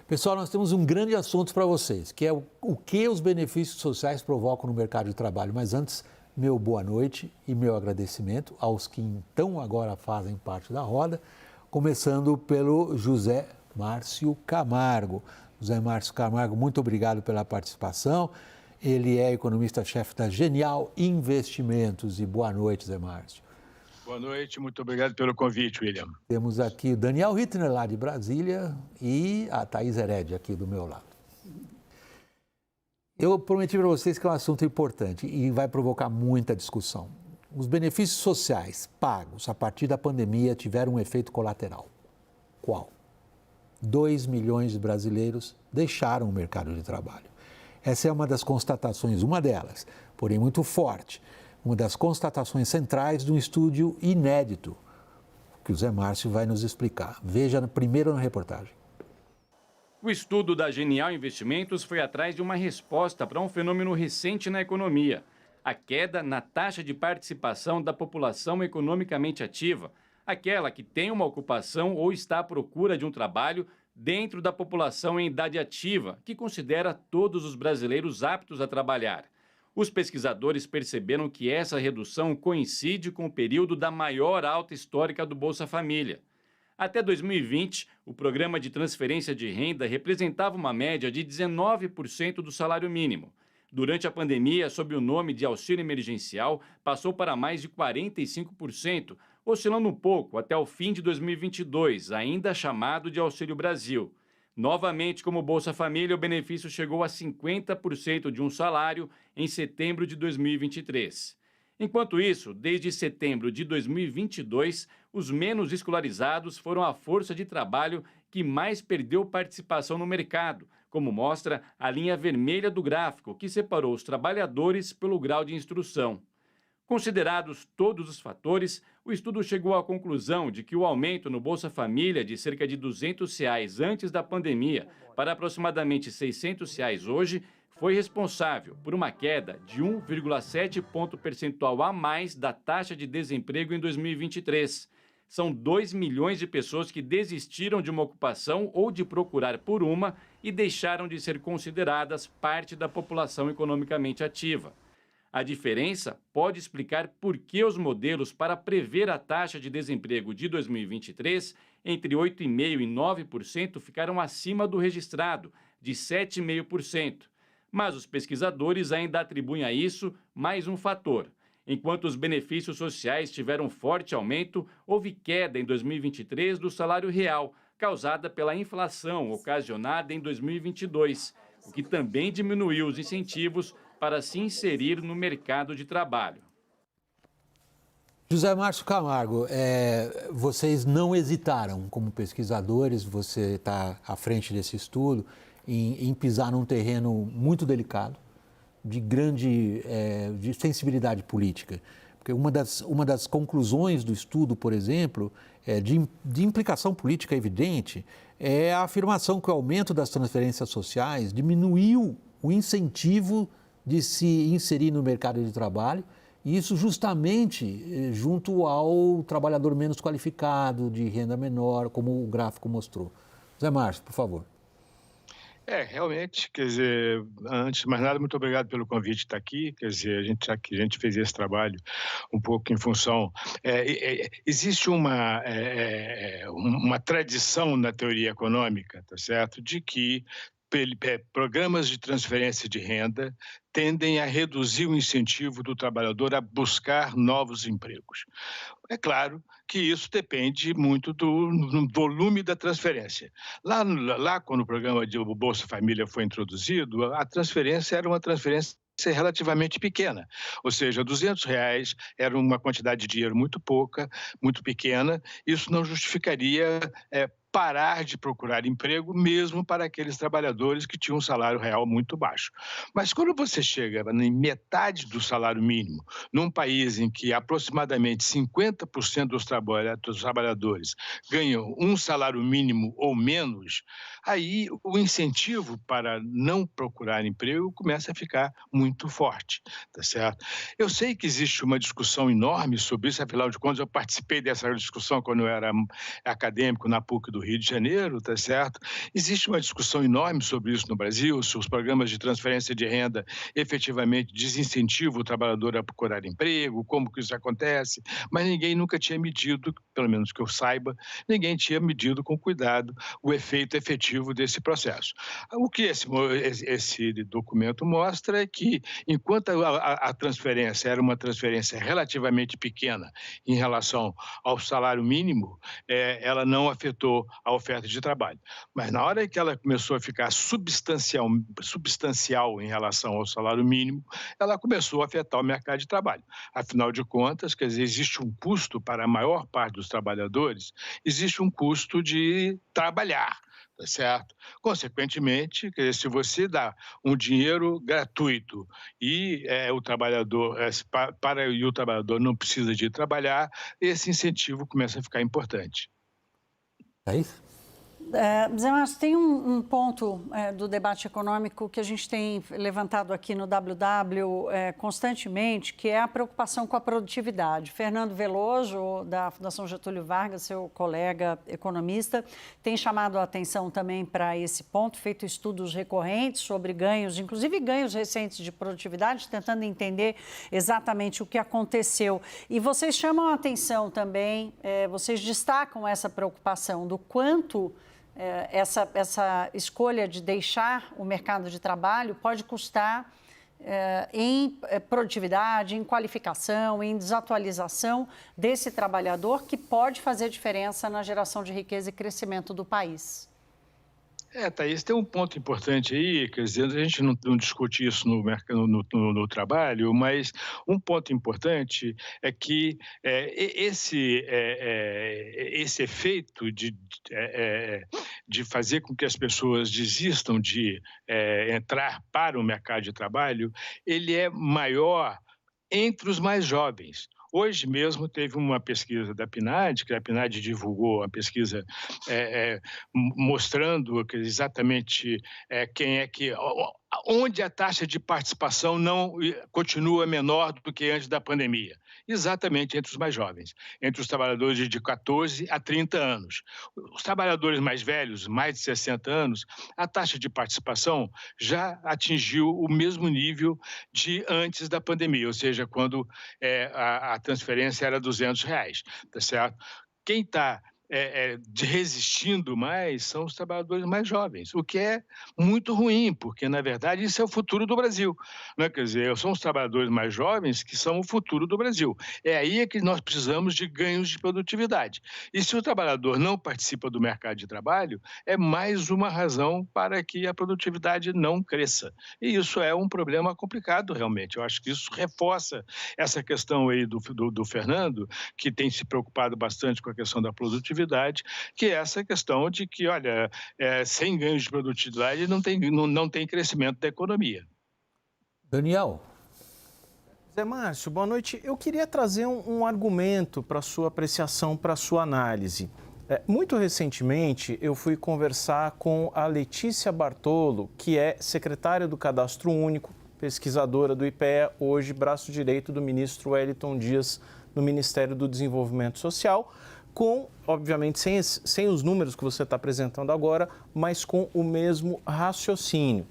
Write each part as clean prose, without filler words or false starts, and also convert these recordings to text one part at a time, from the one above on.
Pessoal, nós temos um grande assunto para vocês, que é o que os benefícios sociais provocam no mercado de trabalho. Mas antes, meu boa noite e meu agradecimento aos que então agora fazem parte da roda, começando pelo José Márcio Camargo. José Márcio Camargo, muito obrigado pela participação. Ele é economista-chefe da Genial Investimentos. E boa noite, Zé Márcio. Boa noite, muito obrigado pelo convite, William. Temos aqui o Daniel Rittner, lá de Brasília, e a Thaís Heredia, aqui do meu lado. Eu prometi para vocês que é um assunto importante e vai provocar muita discussão. Os benefícios sociais pagos a partir da pandemia tiveram um efeito colateral. Qual? 2 milhões de brasileiros deixaram o mercado de trabalho. Essa é uma das constatações, uma delas, porém muito forte, uma das constatações centrais de um estudo inédito, que o Zé Márcio vai nos explicar. Veja primeiro na reportagem. O estudo da Genial Investimentos foi atrás de uma resposta para um fenômeno recente na economia: a queda na taxa de participação da população economicamente ativa, aquela que tem uma ocupação ou está à procura de um trabalho dentro da população em idade ativa, que considera todos os brasileiros aptos a trabalhar. Os pesquisadores perceberam que essa redução coincide com o período da maior alta histórica do Bolsa Família. Até 2020, o programa de transferência de renda representava uma média de 19% do salário mínimo. Durante a pandemia, sob o nome de auxílio emergencial, passou para mais de 45%, oscilando um pouco até o fim de 2022, ainda chamado de Auxílio Brasil. Novamente, como Bolsa Família, o benefício chegou a 50% de um salário em setembro de 2023. Enquanto isso, desde setembro de 2022, os menos escolarizados foram a força de trabalho que mais perdeu participação no mercado, como mostra a linha vermelha do gráfico, que separou os trabalhadores pelo grau de instrução. Considerados todos os fatores, o estudo chegou à conclusão de que o aumento no Bolsa Família de cerca de R$ 200 antes da pandemia para aproximadamente R$ 600 hoje foi responsável por uma queda de 1,7 ponto percentual a mais da taxa de desemprego em 2023. São 2 milhões de pessoas que desistiram de uma ocupação ou de procurar por uma e deixaram de ser consideradas parte da população economicamente ativa. A diferença pode explicar por que os modelos para prever a taxa de desemprego de 2023, entre 8,5% e 9%, ficaram acima do registrado, de 7,5%. Mas os pesquisadores ainda atribuem a isso mais um fator. Enquanto os benefícios sociais tiveram forte aumento, houve queda em 2023 do salário real, causada pela inflação ocasionada em 2022, o que também diminuiu os incentivos para se inserir no mercado de trabalho. José Márcio Camargo, vocês não hesitaram como pesquisadores, você está à frente desse estudo, em pisar num terreno muito delicado, de grande de sensibilidade política. Porque uma das conclusões do estudo, por exemplo, de implicação política evidente, é a afirmação que o aumento das transferências sociais diminuiu o incentivo de se inserir no mercado de trabalho, e isso justamente junto ao trabalhador menos qualificado, de renda menor, como o gráfico mostrou. Zé Márcio, por favor. Realmente, quer dizer, antes de mais nada, muito obrigado pelo convite de estar aqui, quer dizer, a gente fez esse trabalho um pouco em função... existe uma tradição na teoria econômica, tá certo, de que programas de transferência de renda tendem a reduzir o incentivo do trabalhador a buscar novos empregos. É claro que isso depende muito do volume da transferência. Lá quando o programa de Bolsa Família foi introduzido, a transferência era uma transferência relativamente pequena, ou seja, R$200 era uma quantidade de dinheiro muito pouca, muito pequena. Isso não justificaria parar de procurar emprego, mesmo para aqueles trabalhadores que tinham um salário real muito baixo. Mas quando você chega em metade do salário mínimo, num país em que aproximadamente 50% dos trabalhadores ganham um salário mínimo ou menos, aí o incentivo para não procurar emprego começa a ficar muito forte, tá certo? Eu sei que existe uma discussão enorme sobre isso, afinal de contas eu participei dessa discussão quando eu era acadêmico na PUC do Rio de Janeiro, tá certo? Existe uma discussão enorme sobre isso no Brasil, se os programas de transferência de renda efetivamente desincentivam o trabalhador a procurar emprego, como que isso acontece, mas ninguém nunca tinha medido, pelo menos que eu saiba, ninguém tinha medido com cuidado o efeito efetivo desse processo. O que esse documento mostra é que, enquanto a transferência era uma transferência relativamente pequena em relação ao salário mínimo, ela não afetou a oferta de trabalho. Mas na hora que ela começou a ficar substancial em relação ao salário mínimo, ela começou a afetar o mercado de trabalho. Afinal de contas, quer dizer, existe um custo para a maior parte dos trabalhadores, existe um custo de trabalhar. Tá certo? Consequentemente, quer dizer, se você dá um dinheiro gratuito e o trabalhador o trabalhador não precisa de trabalhar, esse incentivo começa a ficar importante. É isso? Zé Márcio, tem um ponto do debate econômico que a gente tem levantado aqui no WW constantemente, que é a preocupação com a produtividade. Fernando Veloso, da Fundação Getúlio Vargas, seu colega economista, tem chamado a atenção também para esse ponto, feito estudos recorrentes sobre ganhos, inclusive ganhos recentes de produtividade, tentando entender exatamente o que aconteceu. E vocês chamam a atenção também, vocês destacam essa preocupação do quanto essa escolha de deixar o mercado de trabalho pode custar em produtividade, em qualificação, em desatualização desse trabalhador, que pode fazer diferença na geração de riqueza e crescimento do país. Thaís, tem um ponto importante aí, quer dizer, a gente não discute isso no mercado, no trabalho, mas um ponto importante é que esse efeito de fazer com que as pessoas desistam de entrar para o mercado de trabalho, ele é maior entre os mais jovens. Hoje mesmo teve uma pesquisa da PNAD, que a PNAD divulgou uma pesquisa mostrando exatamente onde a taxa de participação não continua menor do que antes da pandemia. Exatamente entre os mais jovens, entre os trabalhadores de 14 a 30 anos. Os trabalhadores mais velhos, mais de 60 anos, a taxa de participação já atingiu o mesmo nível de antes da pandemia, ou seja, quando a transferência era R$200, tá certo? Quem está resistindo mais são os trabalhadores mais jovens, o que é muito ruim, porque, na verdade, isso é o futuro do Brasil, né? Quer dizer, são os trabalhadores mais jovens que são o futuro do Brasil. É aí que nós precisamos de ganhos de produtividade. E se o trabalhador não participa do mercado de trabalho, é mais uma razão para que a produtividade não cresça. E isso é um problema complicado, realmente. Eu acho que isso reforça essa questão aí do Fernando, que tem se preocupado bastante com a questão da produtividade, que é essa questão de que, olha, sem ganhos de produtividade não tem crescimento da economia. Daniel. Zé Márcio, boa noite. Eu queria trazer um argumento para a sua apreciação, para a sua análise. Muito recentemente, eu fui conversar com a Letícia Bartolo, que é secretária do Cadastro Único, pesquisadora do IPEA, hoje braço direito do ministro Wellington Dias no Ministério do Desenvolvimento Social, com, obviamente, sem os números que você está apresentando agora, mas com o mesmo raciocínio.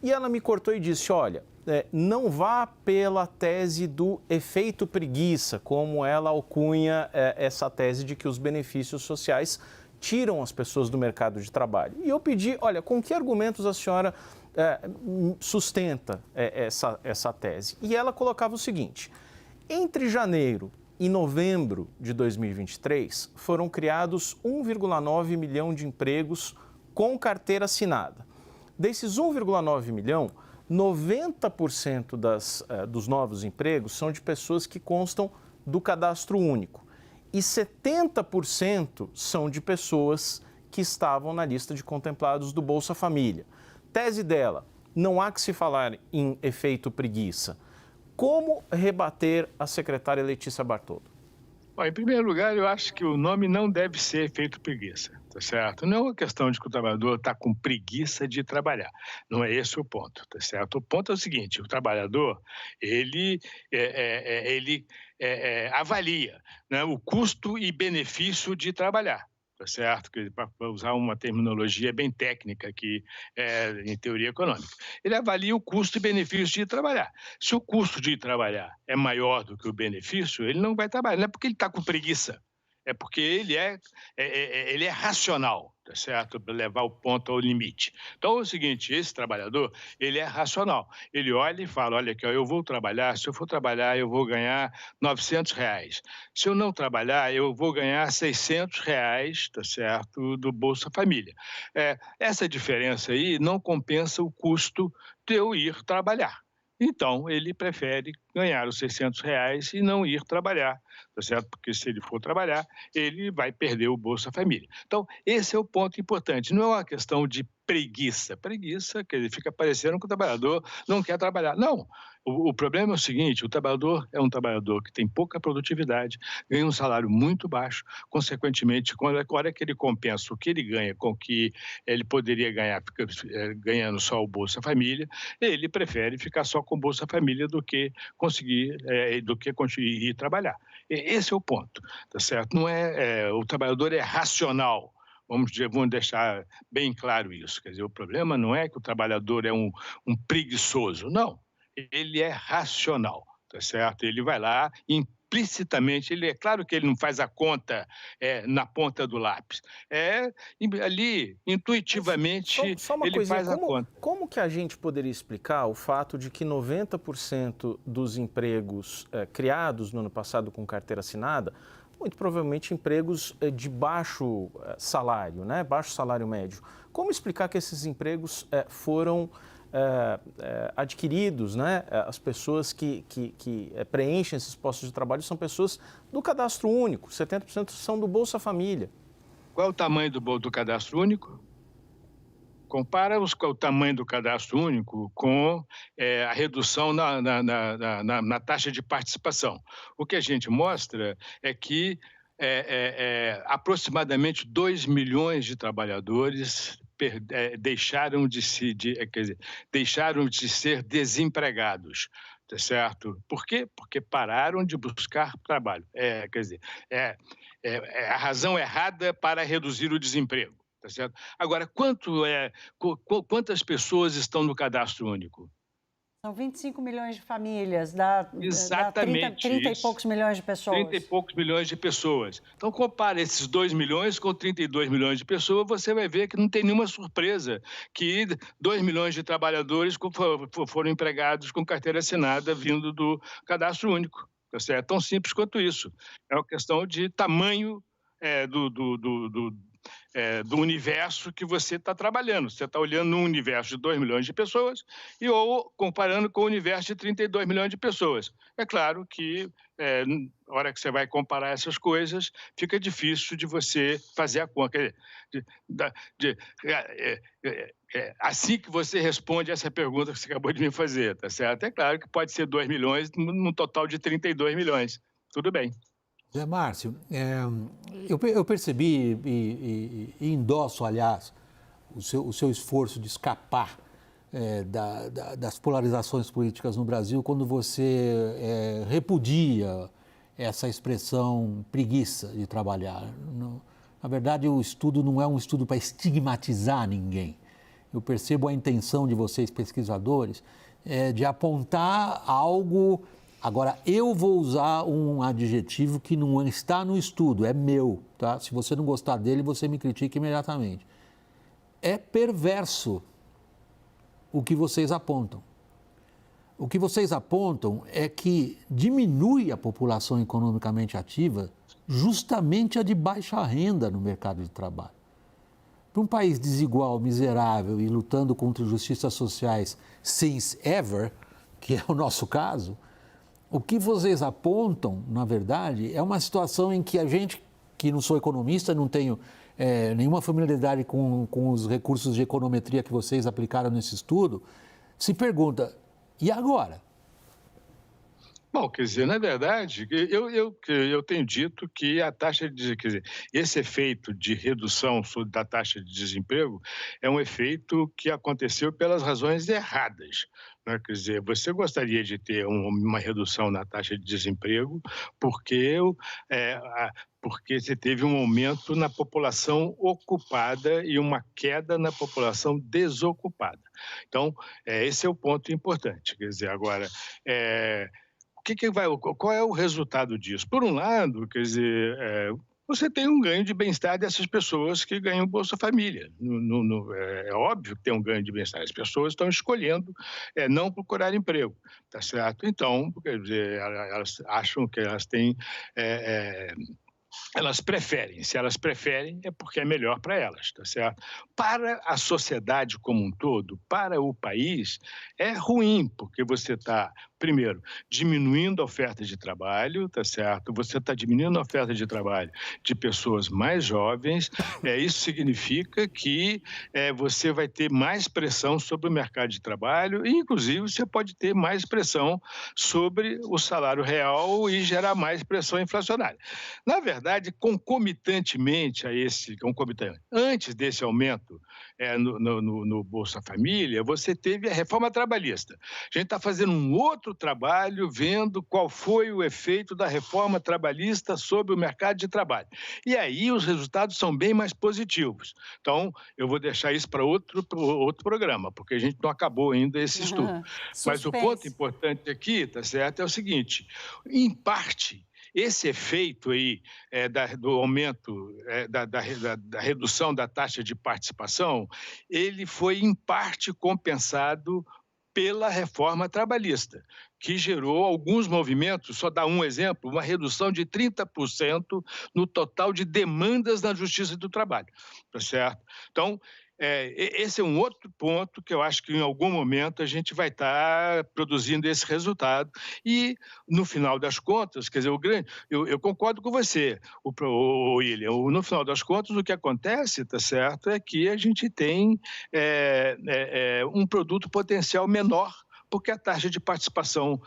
E ela me cortou e disse, olha, não vá pela tese do efeito preguiça, como ela alcunha essa tese de que os benefícios sociais tiram as pessoas do mercado de trabalho. E eu pedi, olha, com que argumentos a senhora sustenta essa tese? E ela colocava o seguinte, entre janeiro e novembro de 2023, foram criados 1,9 milhão de empregos com carteira assinada. Desses 1,9 milhão, 90% dos novos empregos são de pessoas que constam do Cadastro Único e 70% são de pessoas que estavam na lista de contemplados do Bolsa Família. Tese dela, não há que se falar em efeito preguiça. Como rebater a secretária Letícia Bartolo? Bom, em primeiro lugar, eu acho que o nome não deve ser efeito preguiça, tá certo? Não é uma questão de que o trabalhador está com preguiça de trabalhar. Não é esse o ponto, tá certo? O ponto é o seguinte, o trabalhador, ele avalia, né, o custo e benefício de trabalhar. tá certo? Para usar uma terminologia bem técnica aqui, em teoria econômica. Ele avalia o custo e benefício de ir trabalhar. Se o custo de ir trabalhar é maior do que o benefício, ele não vai trabalhar. Não é porque ele está com preguiça, é porque ele é racional, tá certo? Para levar o ponto ao limite. Então, é o seguinte, esse trabalhador, ele é racional. Ele olha e fala, olha aqui, ó, eu vou trabalhar, se eu for trabalhar, eu vou ganhar R$900. Se eu não trabalhar, eu vou ganhar R$600, tá certo? Do Bolsa Família. Essa diferença aí não compensa o custo de eu ir trabalhar. Então, ele prefere ganhar os R$600 e não ir trabalhar, tá certo? Porque se ele for trabalhar, ele vai perder o Bolsa Família. Então, esse é o ponto importante. Não é uma questão de preguiça. Preguiça, que ele fica parecendo que o trabalhador não quer trabalhar. Não. O problema é o seguinte, o trabalhador é um trabalhador que tem pouca produtividade, ganha um salário muito baixo, consequentemente, quando a hora que ele compensa o que ele ganha com o que ele poderia ganhar ganhando só o Bolsa Família, ele prefere ficar só com o Bolsa Família do que conseguir ir trabalhar. Esse é o ponto, tá certo? Não o trabalhador é racional. Vamos deixar bem claro isso. Quer dizer, o problema não é que o trabalhador é um preguiçoso, não. Ele é racional, tá certo? Ele vai lá implicitamente, é claro que ele não faz a conta na ponta do lápis. Ali, intuitivamente, só uma ele coisinha, faz a conta. Como que a gente poderia explicar o fato de que 90% dos empregos criados no ano passado com carteira assinada, muito provavelmente empregos de baixo salário, né? Baixo salário médio. Como explicar que esses empregos foram adquiridos, né? As pessoas que preenchem esses postos de trabalho são pessoas do cadastro único, 70% são do Bolsa Família. Qual é o tamanho do cadastro único? Compara o tamanho do cadastro único com a redução na taxa de participação. O que a gente mostra é que aproximadamente 2 milhões de trabalhadores deixaram de ser desempregados, tá certo? Por quê? Porque pararam de buscar trabalho. A razão errada para reduzir o desemprego. Tá certo? Agora, quantas pessoas estão no cadastro único? São 25 milhões de famílias, dá 30 e poucos milhões de pessoas. 30 e poucos milhões de pessoas. Então, compara esses 2 milhões com 32 milhões de pessoas, você vai ver que não tem nenhuma surpresa que 2 milhões de trabalhadores foram empregados com carteira assinada vindo do cadastro único. Tá certo? É tão simples quanto isso. É uma questão de tamanho do universo que você está trabalhando. Você está olhando num universo de 2 milhões de pessoas ou comparando com o universo de 32 milhões de pessoas. É claro que, na hora que você vai comparar essas coisas, fica difícil de você fazer a conta. Assim que você responde essa pergunta que você acabou de me fazer, tá certo? É claro que pode ser 2 milhões num total de 32 milhões. Tudo bem. Zé Márcio, eu percebi e endosso, aliás, o seu esforço de escapar das polarizações políticas no Brasil quando você repudia essa expressão preguiça de trabalhar. Na verdade, o estudo não é um estudo para estigmatizar ninguém. Eu percebo a intenção de vocês, pesquisadores, de apontar algo. Agora, eu vou usar um adjetivo que não está no estudo, é meu, tá? Se você não gostar dele, você me critica imediatamente. É perverso o que vocês apontam. O que vocês apontam é que diminui a população economicamente ativa justamente a de baixa renda no mercado de trabalho. Para um país desigual, miserável e lutando contra injustiças sociais since ever, que é o nosso caso, o que vocês apontam, na verdade, é uma situação em que a gente, que não sou economista, não tenho nenhuma familiaridade com os recursos de econometria que vocês aplicaram nesse estudo, se pergunta, e agora? Bom, quer dizer, na verdade, eu tenho dito que a taxa de, quer dizer, esse efeito de redução da taxa de desemprego é um efeito que aconteceu pelas razões erradas, né? Quer dizer, você gostaria de ter uma redução na taxa de desemprego é, porque você teve um aumento na população ocupada e uma queda na população desocupada. Então, esse é o ponto importante. Quer dizer, agora, qual é o resultado disso? Por um lado, quer dizer, você tem um ganho de bem-estar dessas pessoas que ganham Bolsa Família. É óbvio que tem um ganho de bem-estar. As pessoas estão escolhendo não procurar emprego, tá certo? Então, quer dizer, elas acham que elas têm... elas preferem. Se elas preferem, é porque é melhor para elas, tá certo? Para a sociedade como um todo, para o país, é ruim, porque você está, primeiro, diminuindo a oferta de trabalho, tá certo? Você está diminuindo a oferta de trabalho de pessoas mais jovens. Isso significa que você vai ter mais pressão sobre o mercado de trabalho e, inclusive, você pode ter mais pressão sobre o salário real e gerar mais pressão inflacionária. Na verdade, concomitantemente antes desse aumento no Bolsa Família, você teve a reforma trabalhista. A gente está fazendo um outro trabalho vendo qual foi o efeito da reforma trabalhista sobre o mercado de trabalho. E aí os resultados são bem mais positivos. Então, eu vou deixar isso para outro programa, porque a gente não acabou ainda esse estudo. Mas o ponto importante aqui, tá certo, é o seguinte: em parte, esse efeito aí do aumento, da redução da taxa de participação, ele foi em parte compensado pela reforma trabalhista, que gerou alguns movimentos. Só dar um exemplo: uma redução de 30% no total de demandas na Justiça do Trabalho, tá certo? Então, esse é um outro ponto que eu acho que em algum momento a gente vai estar produzindo esse resultado. E, no final das contas, quer dizer, eu concordo com você, William, no final das contas o que acontece, tá certo, é que a gente tem um produto potencial menor, porque a taxa de participação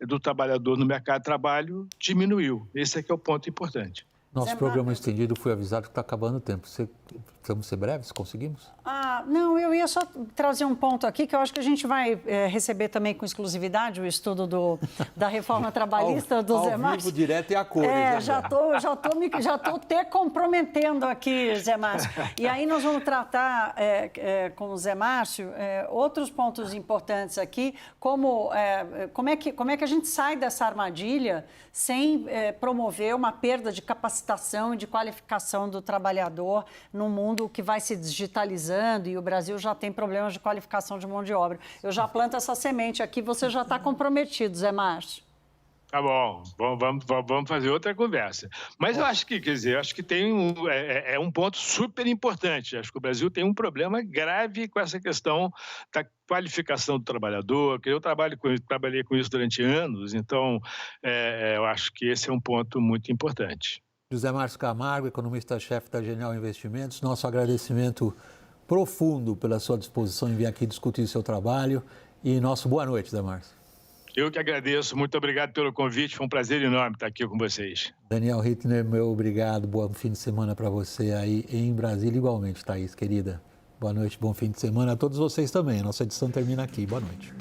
do trabalhador no mercado de trabalho diminuiu. Esse é que é o ponto importante. Nosso programa estendido foi avisado que está acabando o tempo. Vamos ser breves? Conseguimos? Não, eu ia só trazer um ponto aqui que eu acho que a gente vai receber também com exclusividade o estudo da reforma trabalhista do Zé Márcio. Ao vivo, direto e a cores. Já estou até comprometendo aqui, Zé Márcio. E aí nós vamos tratar com o Zé Márcio outros pontos importantes aqui, como é que a gente sai dessa armadilha sem promover uma perda de capacitação e de qualificação do trabalhador num mundo que vai se digitalizando e o Brasil já tem problemas de qualificação de mão de obra. Eu já planto essa semente aqui, você já está comprometido, Zé Márcio. Tá bom, vamos fazer outra conversa. Mas eu acho que, tem um ponto super importante. Acho que o Brasil tem um problema grave com essa questão da qualificação do trabalhador, que eu trabalhei com isso durante anos, então eu acho que esse é um ponto muito importante. José Márcio Camargo, economista-chefe da Genial Investimentos, nosso agradecimento profundo pela sua disposição em vir aqui discutir seu trabalho e nosso boa noite, José Márcio. Eu que agradeço, muito obrigado pelo convite, foi um prazer enorme estar aqui com vocês. Daniel Hittner, meu obrigado, bom fim de semana para você aí em Brasília, igualmente, Thaís, querida. Boa noite, bom fim de semana a todos vocês também, a nossa edição termina aqui, boa noite.